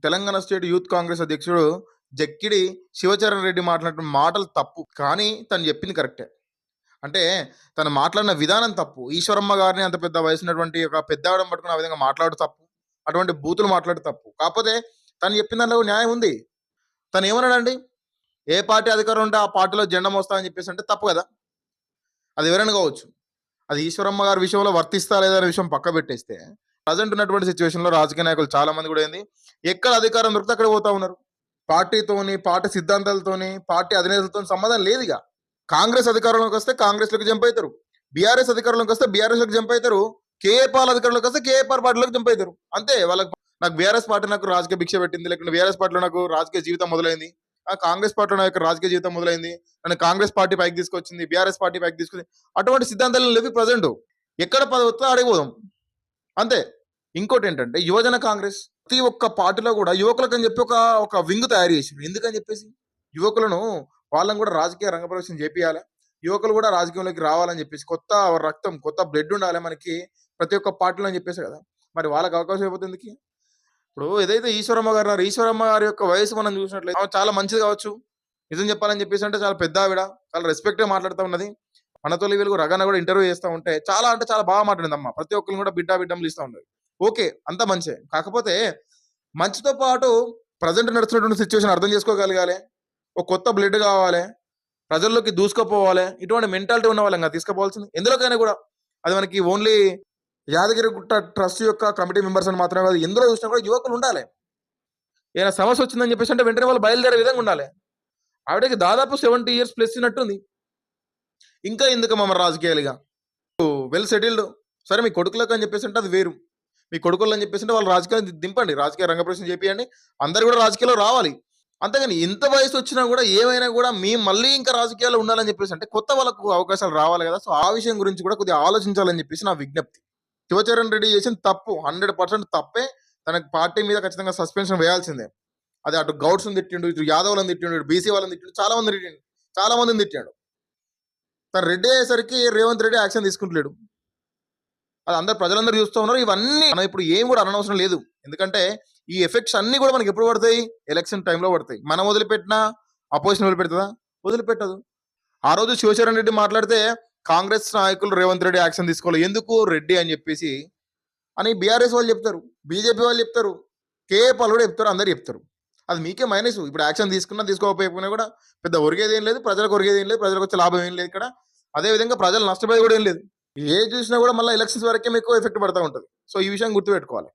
Telangana state youth Congress అధ్యక్షుడు జక్కిడి శివచరణ్ రెడ్డి మాట్లాడిన మాటలు తప్పు. కానీ తను చెప్పింది కరెక్టే. అంటే తను మాట్లాడిన విధానం తప్పు. ఈశ్వరమ్మ గారిని అంత పెద్ద వయసున్నటువంటి ఒక పెద్దావిడని పట్టుకొని ఆ విధంగా మాట్లాడు తప్పు. అటువంటి బూతులు మాట్లాడు తప్పు. కాకపోతే తను చెప్పిన దాంట్లో న్యాయం ఉంది. తను ఏమన్నాడండి? ఏ పార్టీ అధికారం ఉంటే ఆ పార్టీలో జెండా మోస్తా అని చెప్పేసి అంటే తప్పు కదా! అది ఎవరైనా కావచ్చు. అది ఈశ్వరమ్మ గారి విషయంలో వర్తిస్తా లేదా అనే విషయం పక్క పెట్టేస్తే, ప్రజెంట్ ఉన్నటువంటి సిచ్యువేషన్‌లో రాజకీయ నాయకులు చాలా మంది కూడా ఏంది, ఎక్కడ అధికారం దొరికితే అక్కడ పోతా ఉన్నారు. పార్టీతోని, పార్టీ సిద్ధాంతాలతోని, పార్టీ అధినేతలతోని సంబంధం లేదిగ. కాంగ్రెస్ అధికారంలోకి వస్తే కాంగ్రెస్‌లోకి జంప్ అయితారు. బీఆర్ఎస్ అధికారంలోకి వస్తే బీఆర్ఎస్‌లోకి జంప్ అయితారు. కేఏ పాల్ అధికారంలోకి వస్తే కేఏ పాల్ పార్టీలోకి జంప్ అయితారు. అంతే. వాళ్ళకి నాకు బీఆర్ఎస్ పార్టీ నాకు రాజకీయ భిక్ష పెట్టింది. లేకుంటే బీఆర్ఎస్ పార్టీలో నాకు రాజకీయ జీవితం మొదలైంది. కాంగ్రెస్ పార్టీలో నా యొక్క రాజకీయ జీవితం మొదలైంది. నన్ను కాంగ్రెస్ పార్టీ పైకి తీసుకొచ్చింది. బీఆర్ఎస్ పార్టీ పైకి తీసుకొచ్చింది. అటువంటి సిద్ధాంతాలు లేవు ప్రజెంట్. ఎక్కడ పదవి వత్తే ఆడికి పోదాం. అంతే. ఇంకోటేంటంటే యువజన కాంగ్రెస్. ప్రతి ఒక్క పార్టీలో కూడా యువకులకని చెప్పి ఒక ఒక వింగ్ తయారు చేసిండ్రు. ఎందుకని చెప్పేసి యువకులను వాళ్ళని కూడా రాజకీయ రంగప్రవేశం చేపియాలి. యువకులు కూడా రాజకీయంలోకి రావాలని చెప్పేసి కొత్త రక్తం, కొత్త బ్లడ్ ఉండాలి మనకి ప్రతి ఒక్క పార్టీలో అని చెప్పేసి కదా! మరి వాళ్ళకి అవకాశం ఇవ్వకపోతే ఎందుకు? ఇప్పుడు ఏదైతే ఈశ్వరమ్మ గారు ఉన్నారు, ఈశ్వరమ్మ గారి యొక్క వయసు మనం చూసినట్లయితే ఆమె చాలా మంచిది కావచ్చు. నిజం చెప్పాలని చెప్పేసి అంటే చాలా పెద్ద ఆవిడ. చాలా రెస్పెక్ట్‌గా మాట్లాడుతా ఉన్నది. మన తొలి వెలుగు రగన కూడా ఇంటర్వ్యూ చేస్తా ఉంటే చాలా అంటే చాలా బాగా మాట్లాడిందమ్మ. ప్రతి ఒక్కరిని కూడా బిడ్డ బిడ్డమ్మలు ఇస్తా ఉన్నది. ఓకే. అంతా మంచే. కాకపోతే మంచితో పాటు ప్రెజెంట్ నడుస్తున్నటువంటి సిట్యుయేషన్ అర్థం చేసుకోగలగాలి. ఒక కొత్త బ్లడ్ కావాలి. ప్రజల్లోకి దూసుకుపోవాలి. ఇటువంటి మెంటాలిటీ ఉన్న వాళ్ళంగా తీసుకుపోవాల్సింది. ఎందులోకైనా కూడా అది మనకి ఓన్లీ యాదగిరిగుట్ట ట్రస్ట్ యొక్క కమిటీ మెంబర్స్ అని మాత్రమే కాదు. ఎందులో చూసినా కూడా యువకులు ఉండాలి. ఏదైనా సమస్య వచ్చిందని చెప్పేసి అంటే వెంటనే వాళ్ళు బయలుదేరే విధంగా ఉండాలి. ఆవిడకి దాదాపు 70 ఇయర్స్ ప్లస్ ఉన్నట్టుంది. ఇంకా ఎందుకమ్మా మరి రాజకీయాలుగా? Well settled. సరే మీ కొడుకులకు అని చెప్పేసి అంటే అది వేరు. మీ కొడుకులు అని చెప్పేసి అంటే వాళ్ళు రాజకీయాలు దింపండి. రాజకీయ రంగప్రవేశం చేపియండి. అందరూ కూడా రాజకీయాల్లో రావాలి. అంతేగాని ఎంత వయసు వచ్చినా కూడా ఏమైనా కూడా మేము మళ్ళీ ఇంకా రాజకీయాల్లో ఉండాలని చెప్పేసి అంటే కొత్త వాళ్ళకు అవకాశాలు రావాలి కదా! సో ఆ విషయం గురించి కూడా కొద్దిగా ఆలోచించాలని చెప్పేసి నా విజ్ఞప్తి. శివచరణ్ రెడ్డి చేసింది తప్పు. 100% తప్పే. తనకి పార్టీ మీద ఖచ్చితంగా సస్పెన్షన్ వేయాల్సిందే. అది అటు గౌడ్స్‌ని తిట్టిండు, ఇటు యాదవులను తిట్టిండు, ఇటు బీసీ వాళ్ళని తిట్టిండు, చాలా మందిని తిట్టిండు. చాలా మందిని తిట్టాడు. తను రెడ్డి అయ్యేసరికి రేవంత్ రెడ్డి యాక్షన్ తీసుకుంటలేడు. అది ప్రజలందరూ చూస్తూ ఉన్నారు. ఇవన్నీ మనం ఇప్పుడు ఏం కూడా అనవసరం లేదు. ఎందుకంటే ఈ ఎఫెక్ట్స్ అన్నీ కూడా మనకి ఎప్పుడు పడతాయి? ఎలక్షన్ టైంలో పడతాయి. మనం వదిలిపెట్టినా అపోజిషన్ వదిలిపెడతదా? వదిలిపెట్టదు. ఆ రోజు శివచరణ్ రెడ్డి మాట్లాడితే కాంగ్రెస్ నాయకులు రేవంత్ రెడ్డి యాక్షన్ తీసుకోవాలి. ఎందుకు రెడ్డి అని చెప్పేసి అని బీఆర్ఎస్ వాళ్ళు చెప్తారు. బీజేపీ వాళ్ళు చెప్తారు. కేఏ పాల్ కూడా చెప్తారు. అందరూ చెప్తారు. అది మీకే మైనస్. ఇప్పుడు యాక్షన్ తీసుకున్నా తీసుకోకపోయినా కూడా పెద్ద ఒరిగేది ఏం లేదు. ప్రజలకు ఒరిగేది ఏం లేదు. ప్రజలకు వచ్చే లాభం ఏం లేదు ఇక్కడ. అదే విధంగా ప్రజలు నష్టపోయేది కూడా ఏం లేదు. ఏది చూసినా కూడా మళ్ళీ ఎలక్షన్స్ వరకే మీకు ఎఫెక్ట్ పడతా ఉంటుంది. సో ఈ విషయం గుర్తుపెట్టుకోవాలి.